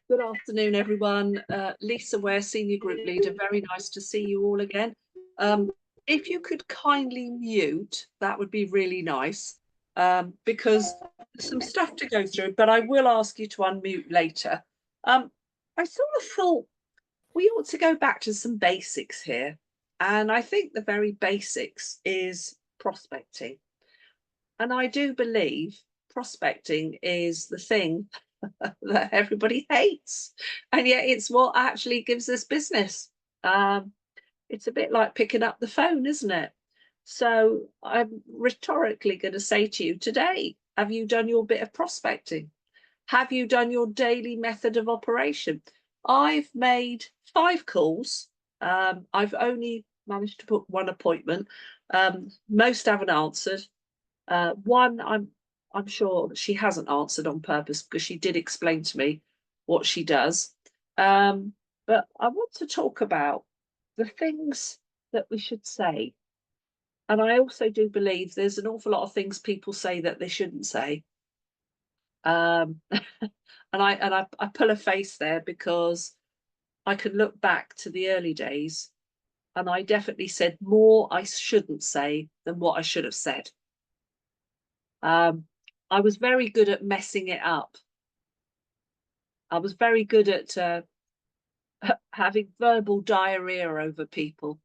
Good afternoon, everyone. Lisa Ware, Senior Group Leader. Very nice to see you all again. If you could kindly mute, that would be really nice, because there's some stuff to go through, but I will ask you to unmute later. I sort of thought we ought to go back to some basics here. And I think the very basics is prospecting. And I do believe prospecting is the thing that everybody hates, and yet it's what actually gives us business. It's a bit like picking up the phone, isn't it? So I'm rhetorically going to say to you today, have you done your bit of prospecting? Have you done your daily method of operation? I've made 5 calls. I've only managed to book 1 appointment. Most haven't answered. One, I'm sure she hasn't answered on purpose, because she did explain to me what she does. But I want to talk about the things that we should say. And I also do believe there's an awful lot of things people say that they shouldn't say. And I pull a face there, because I can look back to the early days, and I definitely said more I shouldn't say than what I should have said. I was very good at messing it up. I was very good at having verbal diarrhea over people.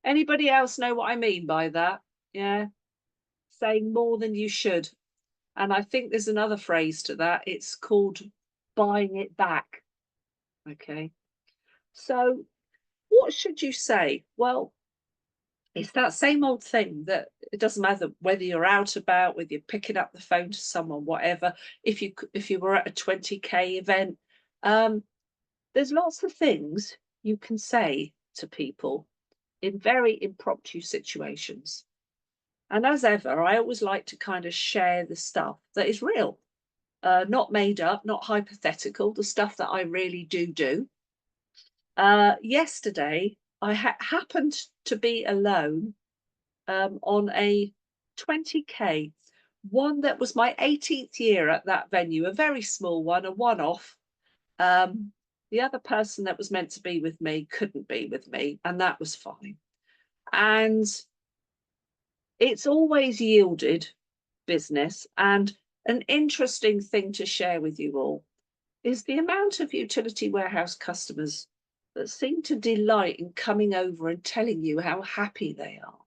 Anybody else know what I mean by that? Yeah, saying more than you should. And I think there's another phrase to that. It's called buying it back. Okay. So what should you say? Well, it's that same old thing that it doesn't matter whether you're out about, whether you're picking up the phone to someone, whatever. If you were at a 20K event, there's lots of things you can say to people in very impromptu situations. And as ever, I always like to kind of share the stuff that is real, not made up, not hypothetical, the stuff that I really do. Yesterday, I happened to be alone on a 20K, one that was my 18th year at that venue, a very small one, a one-off. The other person that was meant to be with me couldn't be with me, and that was fine. And it's always yielded business. And an interesting thing to share with you all is the amount of utility warehouse customers that seem to delight in coming over and telling you how happy they are.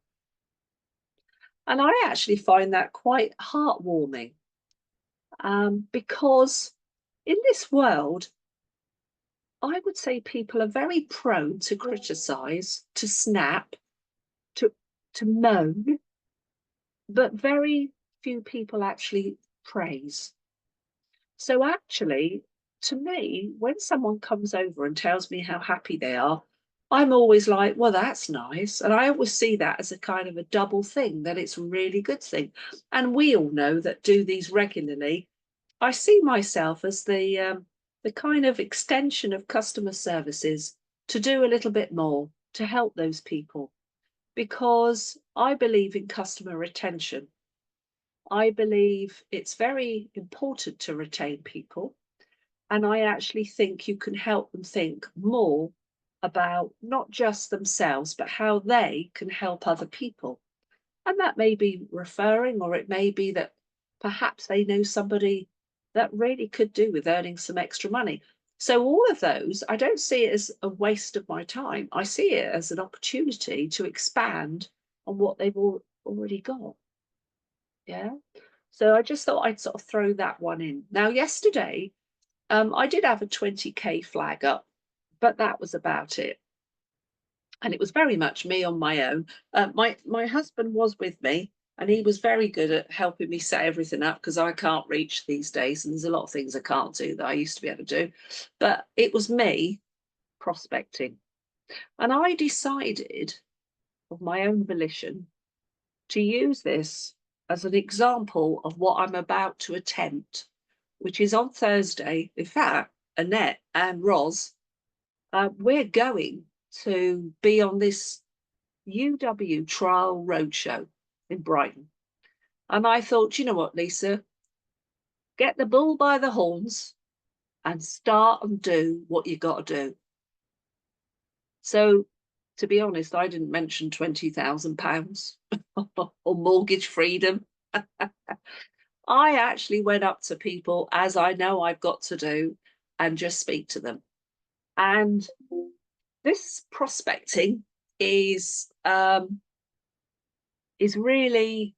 And I actually find that quite heartwarming, because in this world, I would say people are very prone to criticize, to snap, to moan, but very few people actually praise. So actually, to me, when someone comes over and tells me how happy they are, I'm always like, well, that's nice. And I always see that as a kind of a double thing, that it's a really good thing. And we all know that do these regularly. I see myself as the kind of extension of customer services to do a little bit more to help those people, because I believe in customer retention. I believe it's very important to retain people. And I actually think you can help them think more about not just themselves, but how they can help other people. And that may be referring, or it may be that perhaps they know somebody that really could do with earning some extra money. So all of those, I don't see it as a waste of my time. I see it as an opportunity to expand on what they've already got. Yeah. So I just thought I'd sort of throw that one in. Now, yesterday, I did have a 20K flag up, but that was about it. And it was very much me on my own. My husband was with me, and he was very good at helping me set everything up, because I can't reach these days, and there's a lot of things I can't do that I used to be able to do. But it was me prospecting. And I decided, of my own volition, to use this as an example of what I'm about to attempt, which is on Thursday. In fact, Annette and Roz, we're going to be on this UW trial roadshow in Brighton. And I thought, you know what, Lisa, get the bull by the horns and start and do what you got to do. So, to be honest, I didn't mention £20,000 or mortgage freedom. I actually went up to people, as I know I've got to do, and just speak to them. And this prospecting is really,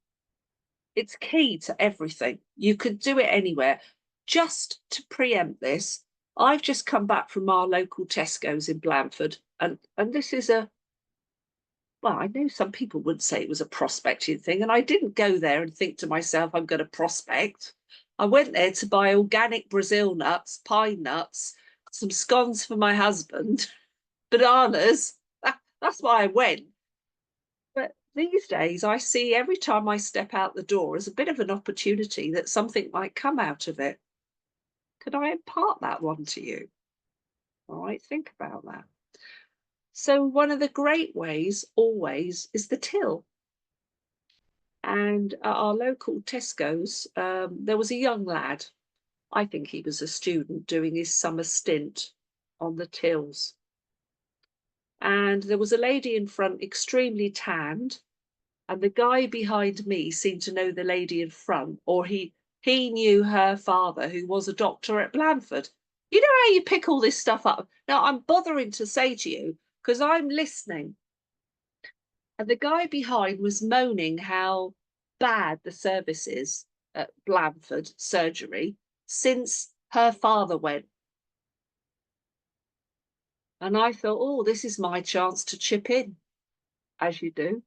it's key to everything. You could do it anywhere. Just to preempt this, I've just come back from our local Tesco's in Blandford, and this is a, well, I know some people would say it was a prospecting thing, and I didn't go there and think to myself, I'm going to prospect. I went there to buy organic Brazil nuts, pine nuts, some scones for my husband, bananas. That's why I went. But these days, I see every time I step out the door as a bit of an opportunity that something might come out of it. Could I impart that one to you? All right, think about that. So, one of the great ways always is the till. And at our local Tesco's, there was a young lad. I think he was a student doing his summer stint on the tills. And there was a lady in front, extremely tanned, and the guy behind me seemed to know the lady in front, or he knew her father, who was a doctor at Blandford. You know how you pick all this stuff up? Now, I'm bothering to say to you, because I'm listening. And the guy behind was moaning how bad the service is at Blandford surgery since her father went. And I thought, oh, this is my chance to chip in, as you do.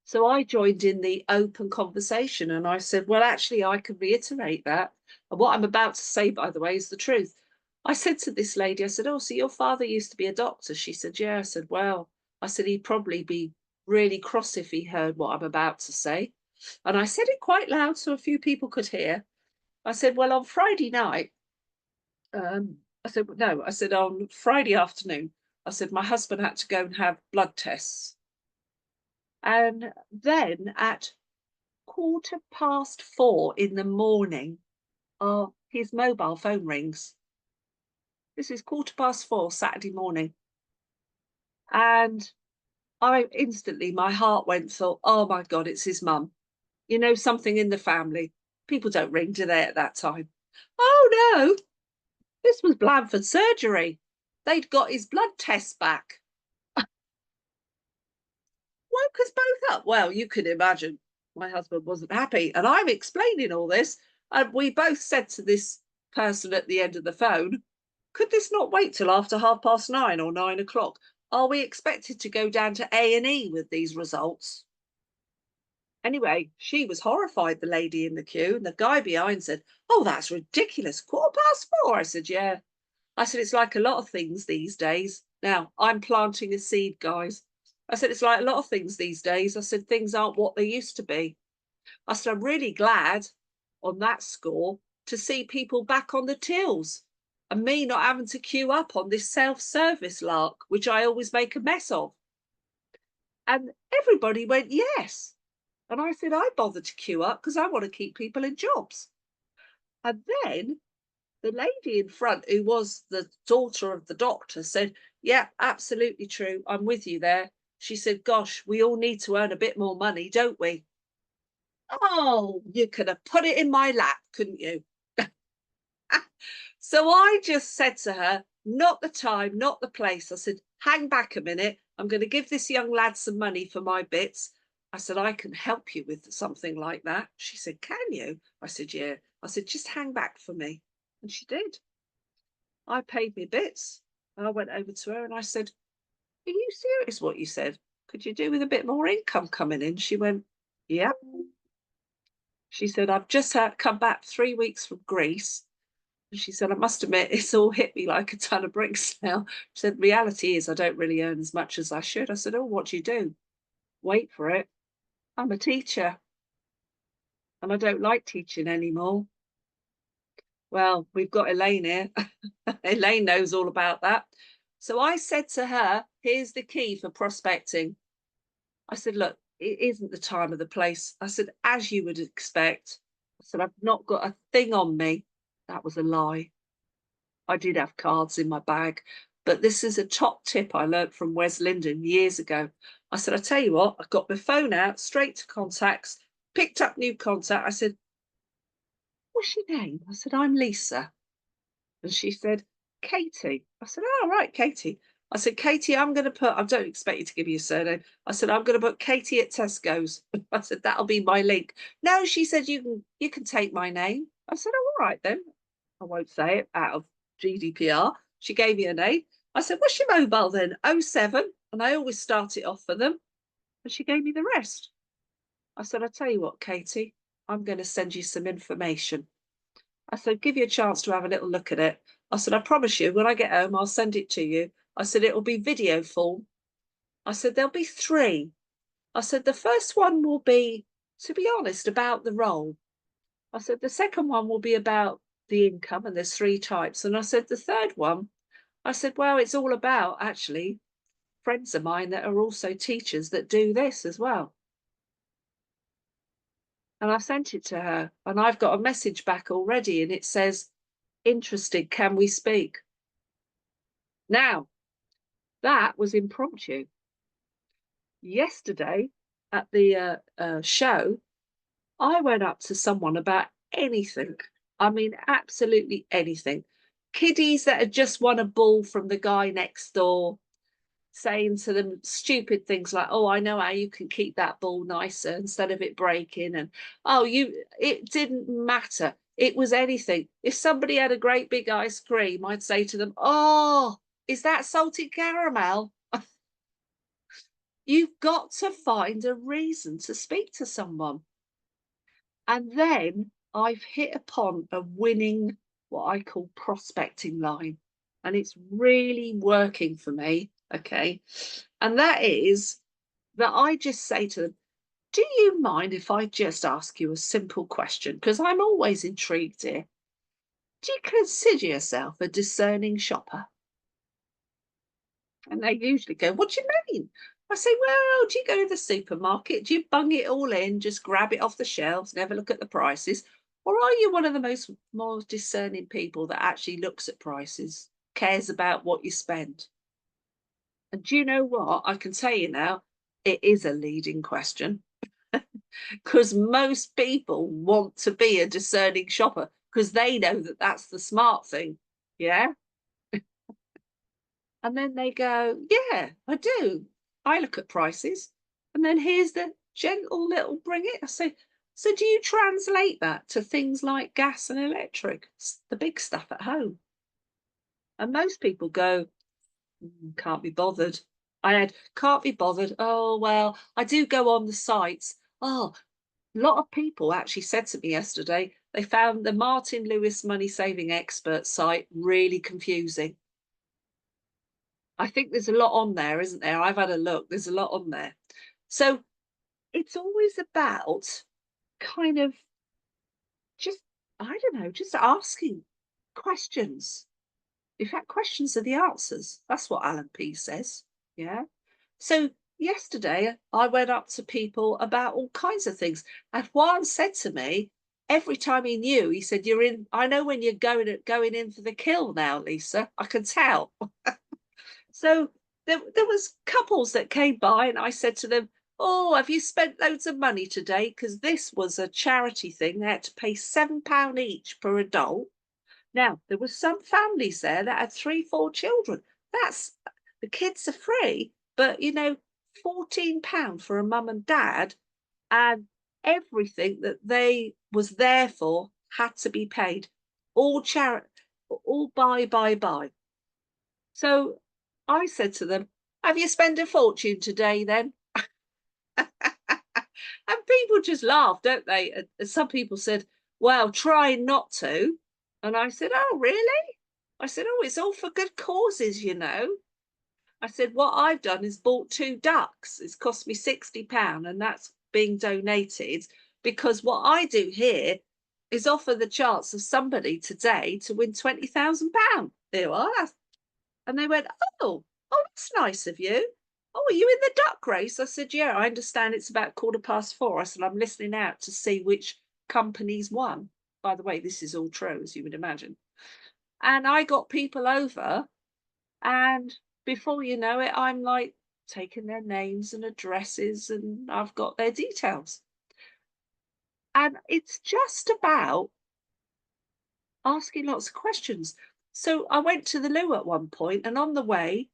So I joined in the open conversation and I said, well, actually, I can reiterate that. And what I'm about to say, by the way, is the truth. I said to this lady, I said, oh, so your father used to be a doctor? She said, yeah. I said, well, I said, he'd probably be really cross if he heard what I'm about to say. And I said it quite loud so a few people could hear. I said, well, on Friday night, I said, no, I said, on Friday afternoon, I said, my husband had to go and have blood tests. And then at 4:15 in the morning, his mobile phone rings. This is 4:15 Saturday morning. And I instantly, my heart went, thought, oh my God, it's his mum. You know, something in the family. People don't ring, do they, at that time? Oh no, this was Blandford surgery. They'd got his blood tests back. Woke us both up. Well, you can imagine my husband wasn't happy. And I'm explaining all this. And we both said to this person at the end of the phone, could this not wait till after 9:30 or 9 o'clock? Are we expected to go down to A&E with these results? Anyway, she was horrified, the lady in the queue, and the guy behind said, oh, that's ridiculous. 4:15. I said, yeah. I said, it's like a lot of things these days. Now, I'm planting a seed, guys. I said, it's like a lot of things these days. I said, things aren't what they used to be. I said, I'm really glad on that score to see people back on the tills and me not having to queue up on this self-service lark, which I always make a mess of. And everybody went, yes. And I said, I bother to queue up because I want to keep people in jobs. And then the lady in front, who was the daughter of the doctor, said, yeah, absolutely true. I'm with you there. She said, gosh, we all need to earn a bit more money, don't we? Oh, you could have put it in my lap, couldn't you? So I just said to her, not the time, not the place. I said, hang back a minute. I'm going to give this young lad some money for my bits. I said, I can help you with something like that. She said, can you? I said, yeah. I said, just hang back for me. And she did. I paid me bits. I went over to her and I said, are you serious what you said? Could you do with a bit more income coming in? She went, yeah. She said, I've just come back 3 weeks from Greece. And she said, I must admit, it's all hit me like a ton of bricks now. She said, reality is I don't really earn as much as I should. I said, oh, what do you do? Wait for it. I'm a teacher and I don't like teaching anymore. Well, we've got Elaine here. Elaine knows all about that. So I said to her, here's the key for prospecting. I said, look, it isn't the time or the place. I said, as you would expect. I said, I've not got a thing on me. That was a lie. I did have cards in my bag, but this is a top tip I learnt from Wes Linden years ago. I said, I tell you what, I got my phone out, straight to contacts, picked up new contact. I said, what's your name? I said, I'm Lisa. And she said, Katie. I said, oh, right, Katie. I said, Katie, I'm going to put, I don't expect you to give me a surname. I said, I'm going to put Katie at Tesco's. I said, that'll be my link. No, she said, you can take my name. I said, oh, all right then. I won't say it out of GDPR. She gave me a name. I said, what's your mobile then? Oh 07. And I always start it off for them. And she gave me the rest. I said, I'll tell you what, Katie, I'm going to send you some information. I said, give you a chance to have a little look at it. I said, I promise you, when I get home, I'll send it to you. I said, it'll be video form. I said, there'll be 3. I said, the first one will be, to be honest, about the role. I said, the second one will be about the income, and there's 3 types. And I said, the third one, I said, well, it's all about actually friends of mine that are also teachers that do this as well. And I sent it to her, and I've got a message back already, and it says, interested, can we speak? Now, that was impromptu. Yesterday at the show, I went up to someone about anything. I mean, absolutely anything. Kiddies that had just won a ball from the guy next door, saying to them stupid things like, oh, I know how you can keep that ball nicer instead of it breaking. And, oh, it didn't matter. It was anything. If somebody had a great big ice cream, I'd say to them, oh, is that salted caramel? You've got to find a reason to speak to someone. And then I've hit upon a winning, what I call prospecting line. And it's really working for me. Okay. And that is that I just say to them, do you mind if I just ask you a simple question? Because I'm always intrigued here. Do you consider yourself a discerning shopper? And they usually go, what do you mean? I say, well, do you go to the supermarket? Do you bung it all in, just grab it off the shelves, never look at the prices? Or are you one of the more discerning people that actually looks at prices, cares about what you spend? And do you know what? I can tell you now, it is a leading question because most people want to be a discerning shopper because they know that that's the smart thing. Yeah. And then they go, yeah, I do. I look at prices. And then here's the gentle little bring it. I say, so do you translate that to things like gas and electric, the big stuff at home? And most people go, can't be bothered. Can't be bothered. Oh, well, I do go on the sites. Oh, a lot of people actually said to me yesterday, they found the Martin Lewis Money Saving Expert site really confusing. I think there's a lot on there, isn't there? I've had a look. There's a lot on there. So it's always about kind of just, I don't know, just asking questions. In fact, questions are the answers. That's what Alan P says. Yeah. So yesterday I went up to people about all kinds of things. And Juan said to me, every time he knew, he said, you're in, I know when you're going in for the kill now, Lisa. I can tell. So there was couples that came by and I said to them, oh, have you spent loads of money today? Because this was a charity thing. They had to pay £7 each per adult. Now, there were some families there that had 3, 4 children. The kids are free, but £14 for a mum and dad, and everything that they was there for had to be paid. All charity, all buy. So I said to them, have you spent a fortune today then? And people just laugh, don't they? And some people said, well, try not to. And I said, oh, really? I said, oh, it's all for good causes, I said, what I've done is bought 2 ducks. It's cost me £60 and that's being donated because what I do here is offer the chance of somebody today to win £20,000. There you are. And they went, oh, that's nice of you. Oh, are you in the duck race? I said, yeah, I understand it's about 4:15. I said, I'm listening out to see which companies won. By the way, this is all true, as you would imagine. And I got people over, and before you know it, I'm like taking their names and addresses, and I've got their details. And it's just about asking lots of questions. So I went to the loo at one point, and on the way,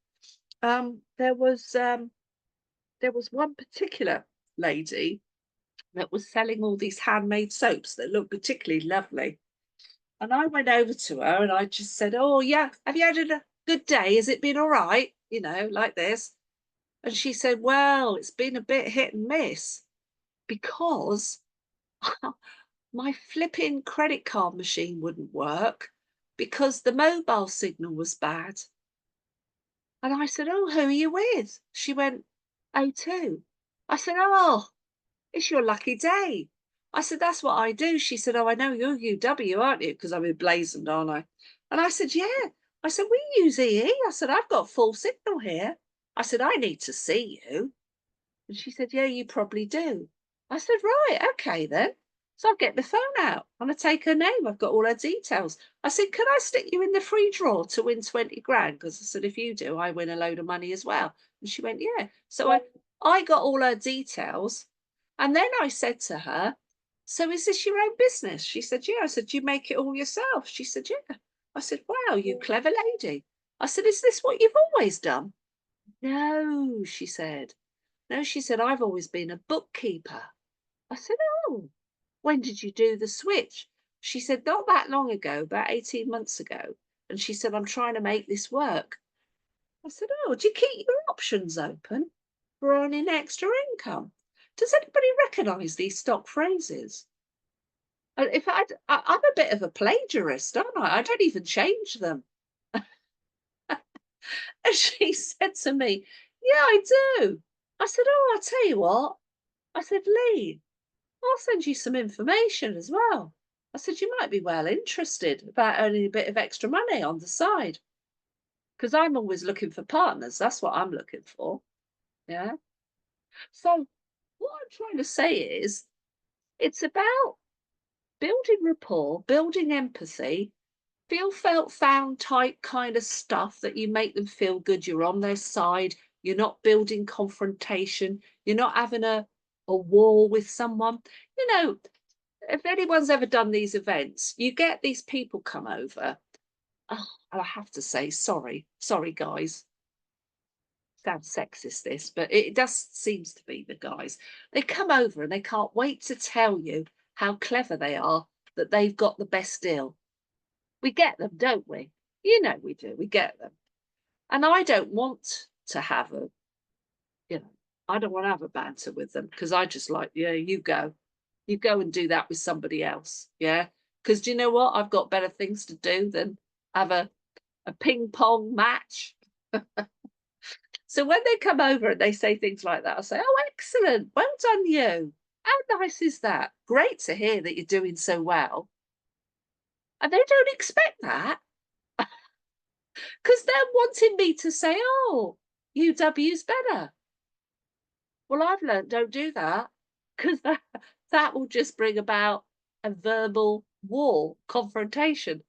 um, there was um, there was one particular lady that was selling all these handmade soaps that looked particularly lovely. And I went over to her and I just said, "Oh, yeah, have you had a good day? Has it been all right?" Like this. And she said, "Well, it's been a bit hit and miss because my flipping credit card machine wouldn't work because the mobile signal was bad." And I said, "Oh, who are you with?" She went, "O2." I said, "Oh, it's your lucky day." I said, "That's what I do." She said, "Oh, I know you're UW, aren't you?" Because I'm emblazoned, aren't I? And I said, "Yeah." I said, "We use EE." I said, "I've got full signal here." I said, "I need to see you." And she said, "Yeah, you probably do." I said, "Right, okay then." So I get the phone out and I take her name. I've got all her details. I said, "Can I stick you in the free draw to win 20 grand?" Because I said, "If you do, I win a load of money as well." And she went, "Yeah." So I got all her details. And then I said to her, "So is this your own business?" She said, "Yeah." I said, "Do you make it all yourself?" She said, "Yeah." I said, "Wow, you clever lady." I said, "Is this what you've always done?" "No," she said. "No," she said, "I've always been a bookkeeper." I said, "Oh, when did you do the switch?" She said, "Not that long ago, about 18 months ago." And she said, "I'm trying to make this work." I said, "Oh, do you keep your options open for earning extra income?" Does anybody recognise these stock phrases? If I'm a bit of a plagiarist, aren't I? I don't even change them. And she said to me, "Yeah, I do." I said, "Oh, I'll tell you what." I said, "Lee, I'll send you some information as well." I said, "You might be well interested about earning a bit of extra money on the side. Because I'm always looking for partners. That's what I'm looking for." Yeah. So what I'm trying to say is it's about building rapport, building empathy, feel felt found type kind of stuff that you make them feel good. You're on their side. You're not building confrontation. You're not having a war with someone. You know, if anyone's ever done these events, you get these people come over. Oh, and I have to say, sorry, guys. Sounds sexist, this, but it does seems to be the guys. They come over and they can't wait to tell you how clever they are, that they've got the best deal. We get them, don't we? You know we do. We get them. And I don't want to have you know, I don't want to have a banter with them because I just like, yeah, you go. You go and do that with somebody else. Yeah. Because do you know what? I've got better things to do than have a ping pong match. So when they come over and they say things like that, I say, "Oh, excellent. Well done, you. How nice is that? Great to hear that you're doing so well." And they don't expect that because they're wanting me to say, "Oh, UW's better." Well, I've learned don't do that because that will just bring about a verbal war, confrontation.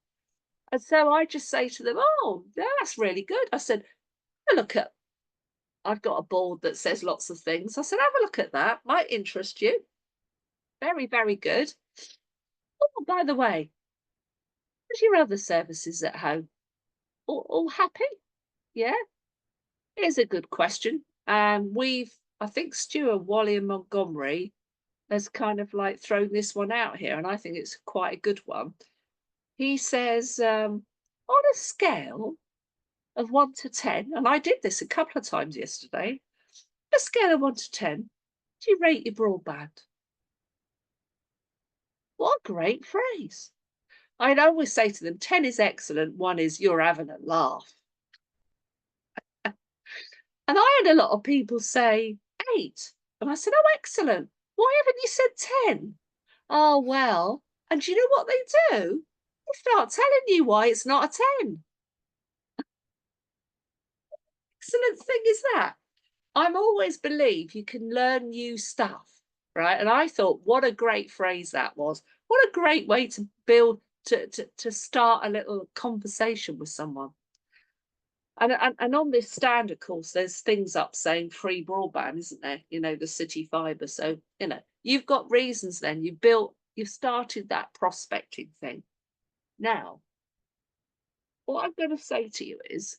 And so I just say to them, "Oh, yeah, that's really good." I said, "Have a look at, I've got a board that says lots of things." I said, "Have a look at that. Might interest you. Very, very good. Oh, by the way, how's your other services at home? All happy? Yeah." Here's a good question. I think Stuart Wally and Montgomery has kind of like thrown this one out here, and I think it's quite a good one. He says, on a scale of 1 to 10, and I did this a couple of times yesterday, a scale of 1 to 10, do you rate your broadband? What a great phrase. I'd always say to them, 10 is excellent, 1 is you're having a laugh. And I had a lot of people say 8. And I said, "Oh, excellent. Why haven't you said 10? "Oh, well," and do you know what they do? They start telling you why it's not a 10. Excellent thing is that. I'm always believe you can learn new stuff, right? And I thought, what a great phrase that was. What a great way to build. to start a little conversation with someone. And on this stand, of course, there's things up saying free broadband, isn't there? You know, the city fibre. So, you know, you've got reasons then. You've started that prospecting thing. Now, what I'm going to say to you is,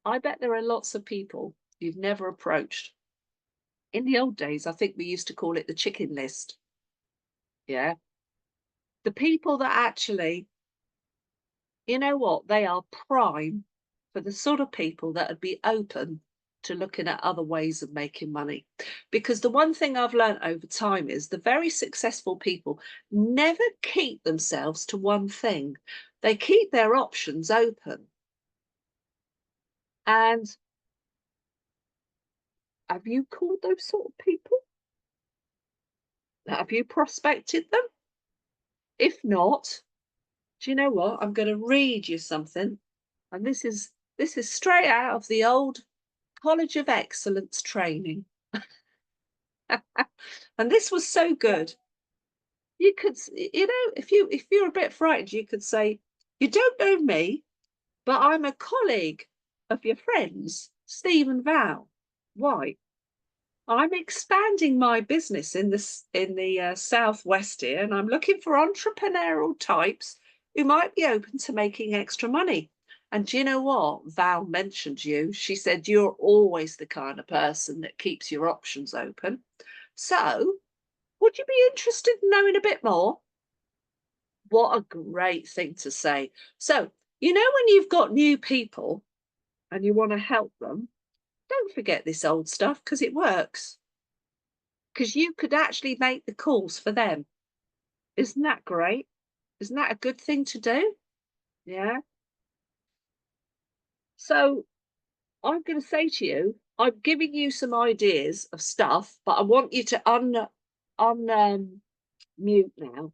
I bet there are lots of people you've never approached. In the old days, I think we used to call it the chicken list. Yeah. The people that actually, you know what, they are prime for the sort of people that would be open to looking at other ways of making money. Because the one thing I've learned over time is the very successful people never keep themselves to one thing. They keep their options open. And have you called those sort of people? Have you prospected them? If not, do you know what? I'm going to read you something. And this is straight out of the old College of Excellence training. And this was so good. You could, you know, if you're a bit frightened, you could say, you don't know me, but I'm a colleague of your friends, Steve and Val. Why? I'm expanding my business in the southwest here, and I'm looking for entrepreneurial types who might be open to making extra money. And do you know what? Val mentioned you. She said you're always the kind of person that keeps your options open. So, would you be interested in knowing a bit more? What a great thing to say. So, you know, when you've got new people and you want to help them, don't forget this old stuff because it works. Because you could actually make the calls for them. Isn't that great? Isn't that a good thing to do? Yeah. So I'm going to say to you, I'm giving you some ideas of stuff, but I want you to mute now,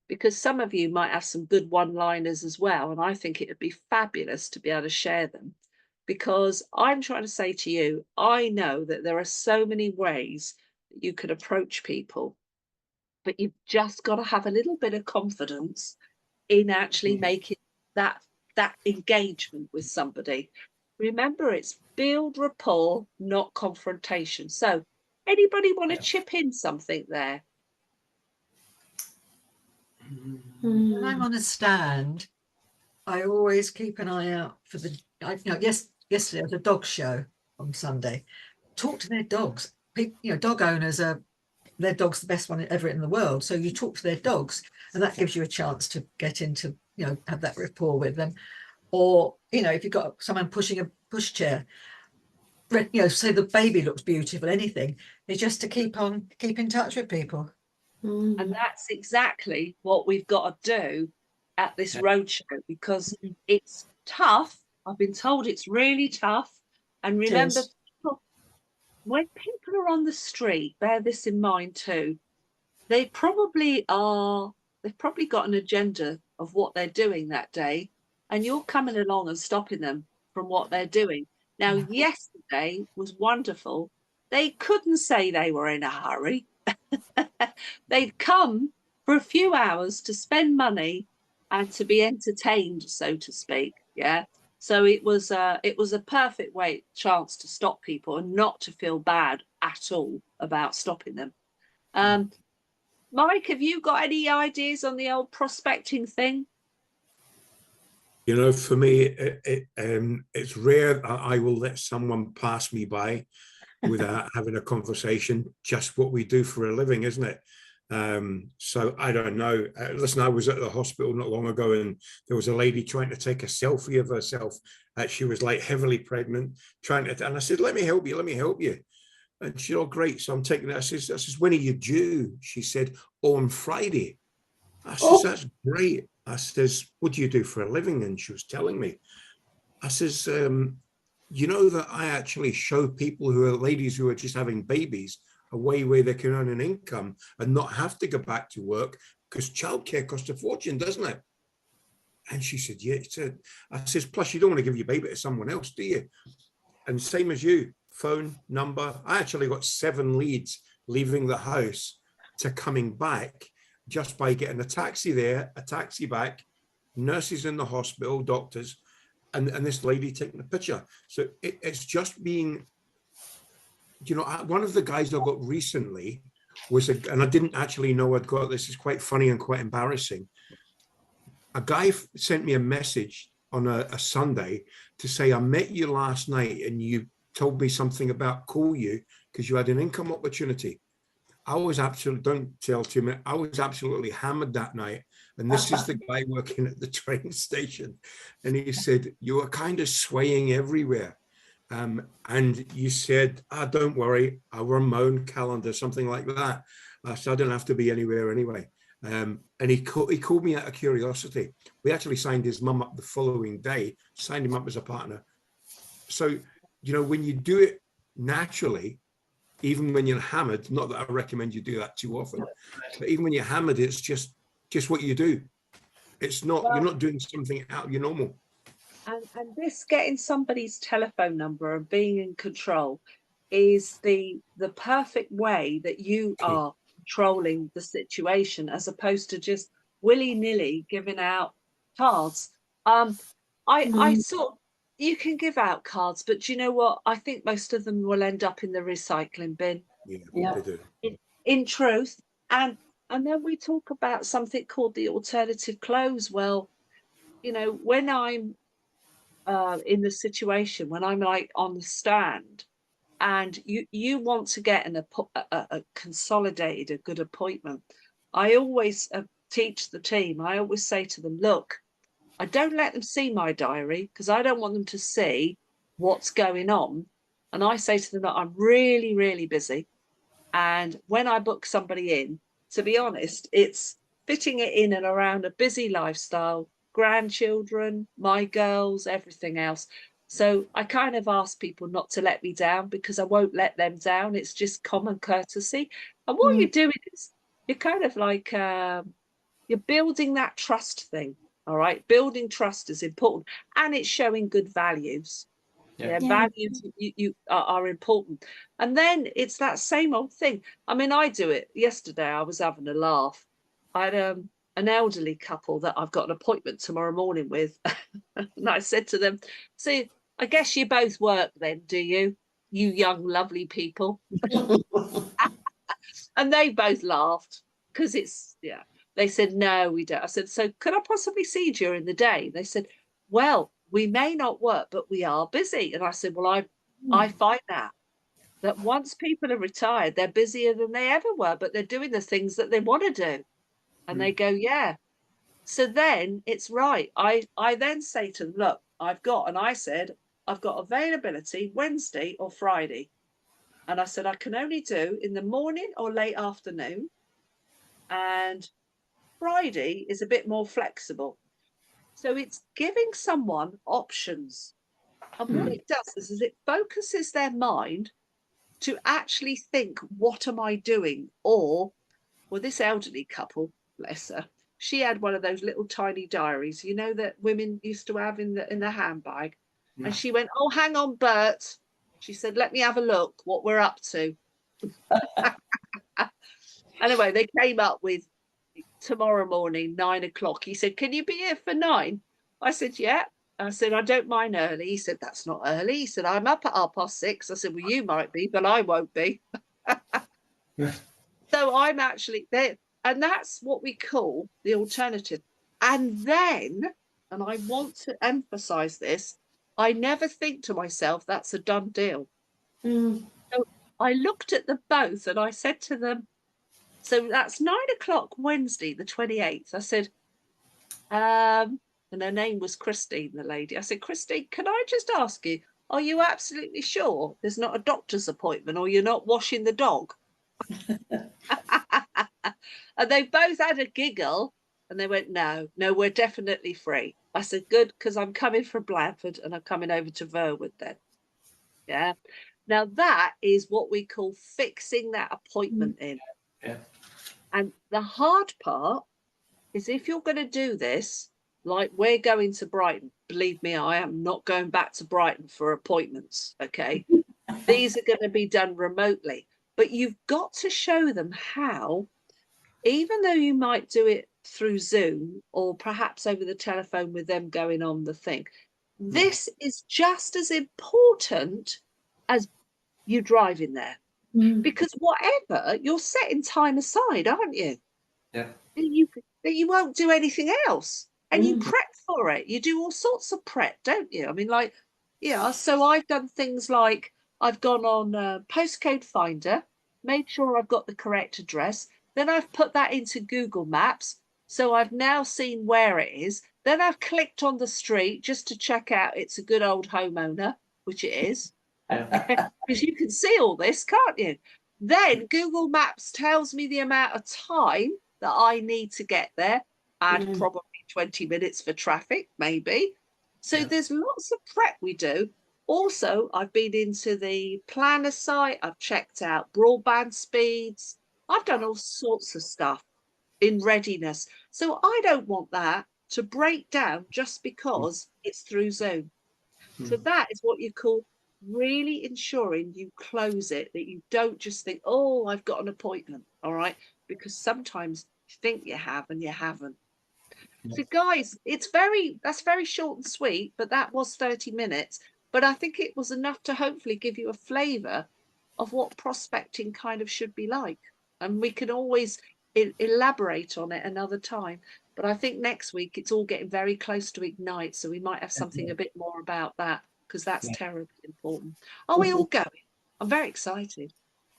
because some of you might have some good one-liners as well, and I think it would be fabulous to be able to share them. Because I'm trying to say to you, I know that there are so many ways that you could approach people, but you've just got to have a little bit of confidence in actually making that engagement with somebody. Remember, it's build rapport, not confrontation. So anybody want to chip in something there? When I'm on a stand, I always keep an eye out for yesterday was a dog show on Sunday. Talk to their dogs. People, dog owners their dog's the best one ever in the world. So you talk to their dogs, and that gives you a chance to get into, have that rapport with them. Or, if you've got someone pushing a pushchair, say the baby looks beautiful, anything, it's just to keep in touch with people. And that's exactly what we've got to do at this roadshow, because it's tough. I've been told it's really tough. And remember, when people are on the street, bear this in mind too. They've probably got an agenda of what they're doing that day, and you're coming along and stopping them from what they're doing. Now, yesterday was wonderful. They couldn't say they were in a hurry. They'd come for a few hours to spend money and to be entertained, so to speak. Yeah. So it was a perfect chance to stop people and not to feel bad at all about stopping them. Mike, have you got any ideas on the old prospecting thing? For me, it's rare that I will let someone pass me by without having a conversation. Just what we do for a living, isn't it? So I don't know. Listen, I was at the hospital not long ago, and there was a lady trying to take a selfie of herself. She was like heavily pregnant, and I said, let me help you. And she said, oh, great. So I'm taking it. I says, when are you due? She said, oh, on Friday. I says, that's great. I says, what do you do for a living? And she was telling me. I says, you know that I actually show people ladies who are just having babies a way where they can earn an income and not have to go back to work, because childcare costs a fortune, doesn't it? And she said, yeah. I says, plus you don't want to give your baby to someone else, do you? And same as you, phone number. I actually got 7 leads leaving the house to coming back just by getting a taxi there, a taxi back, nurses in the hospital, doctors, and this lady taking a picture. So it's just being, you know, one of the guys I got recently was, and I didn't actually know I'd got this, is quite funny and quite embarrassing. A guy sent me a message on a Sunday to say, I met you last night and you told me something about call you because you had an income opportunity. I was absolutely, don't tell too much, I was absolutely hammered that night. And this is the guy working at the train station. And he said, you were kind of swaying everywhere. And you said, don't worry, I'll run my own calendar, something like that. So I don't have to be anywhere anyway. And he called me out of curiosity. We actually signed his mum up the following day, signed him up as a partner. So, you know, when you do it naturally, even when you're hammered, not that I recommend you do that too often, but even when you're hammered, it's just what you do. It's not, you're not doing something out of your normal. And this getting somebody's telephone number and being in control is the perfect way that you are controlling the situation, as opposed to just willy-nilly giving out cards. I thought you can give out cards, but do you know what? I think most of them will end up in the recycling bin. Yeah, they do. In truth. And then we talk about something called the alternative close. Well, you know, when I'm in the situation, when I'm like on the stand and you want to get a consolidated, a good appointment, I always teach the team, I always say to them, look, I don't let them see my diary because I don't want them to see what's going on. And I say to them that I'm really, really busy. And when I book somebody in, to be honest, it's fitting it in and around a busy lifestyle, grandchildren, my girls, everything else. So I kind of ask people not to let me down because I won't let them down. It's just common courtesy. And what you're doing is you're kind of like, you're building that trust thing. All right. Building trust is important, and it's showing good values. Yeah, values you are important. And then it's that same old thing. I mean, I do it. Yesterday I was having a laugh. I had an elderly couple that I've got an appointment tomorrow morning with. And I said to them, so I guess you both work then, do you? You young, lovely people. And they both laughed because it's, yeah. They said, no, we don't. I said, so could I possibly see you during the day? They said, well, we may not work, but we are busy. And I said, well, I find that once people are retired, they're busier than they ever were, but they're doing the things that they want to do. And they go, yeah. So then it's right. I then say to them, look, I've got availability Wednesday or Friday. And I said, I can only do in the morning or late afternoon. And Friday is a bit more flexible. So it's giving someone options. And what it does is it focuses their mind to actually think, what am I doing? Or, well, this elderly couple, bless her, she had one of those little tiny diaries, you know, that women used to have in the handbag. And she went, oh, hang on, Bert. She said, let me have a look what we're up to. Anyway, they came up with tomorrow morning, 9 o'clock. He said, can you be here for 9? I said, yeah. I said, I don't mind early. He said, that's not early. He said, I'm up at 6:30. I said, well, you might be, but I won't be. So I'm actually there. And that's what we call the alternative. And then, and I want to emphasize this, I never think to myself, that's a done deal. So I looked at them both and I said to them, so that's 9 o'clock Wednesday, the 28th. I said, and her name was Christine, the lady. I said, Christine, can I just ask you, are you absolutely sure there's not a doctor's appointment or you're not washing the dog? And they both had a giggle and they went, no, we're definitely free. I said, good, because I'm coming from Blandford and I'm coming over to Verwood then. Yeah. Now that is what we call fixing that appointment in. Yeah. And the hard part is if you're going to do this, like we're going to Brighton, believe me, I am not going back to Brighton for appointments. Okay. These are going to be done remotely, but you've got to show them how, even though you might do it through Zoom or perhaps over the telephone with them going on the thing. This is just as important as you driving there, because whatever, you're setting time aside, aren't you? Yeah. That you won't do anything else, and you prep for it. You do all sorts of prep, don't you? I mean, like, yeah. So I've done things like I've gone on postcode finder, made sure I've got the correct address. Then I've put that into Google Maps, so I've now seen where it is. Then I've clicked on the street just to check out it's a good old homeowner, which it is, because you can see all this, can't you? Then Google Maps tells me the amount of time that I need to get there, and probably 20 minutes for traffic, maybe. So there's lots of prep we do. Also, I've been into the planner site. I've checked out broadband speeds. I've done all sorts of stuff in readiness. So I don't want that to break down just because it's through Zoom. So that is what you call really ensuring you close it, that you don't just think, oh, I've got an appointment, all right? Because sometimes you think you have and you haven't. So guys, that's very short and sweet, but that was 30 minutes. But I think it was enough to hopefully give you a flavour of what prospecting kind of should be like. And we can always elaborate on it another time. But I think next week it's all getting very close to Ignite. So we might have something a bit more about that, because that's terribly important. Are we all going? I'm very excited.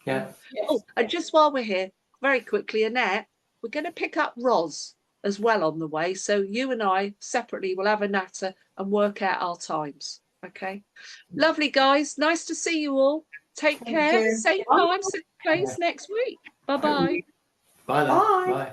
Yeah. Oh, and just while we're here, very quickly, Annette, we're going to pick up Roz as well on the way. So you and I separately will have a natter and work out our times. Okay. Lovely, guys. Nice to see you all. Take care. Same time, same place next week. Bye-bye. Bye then. Bye.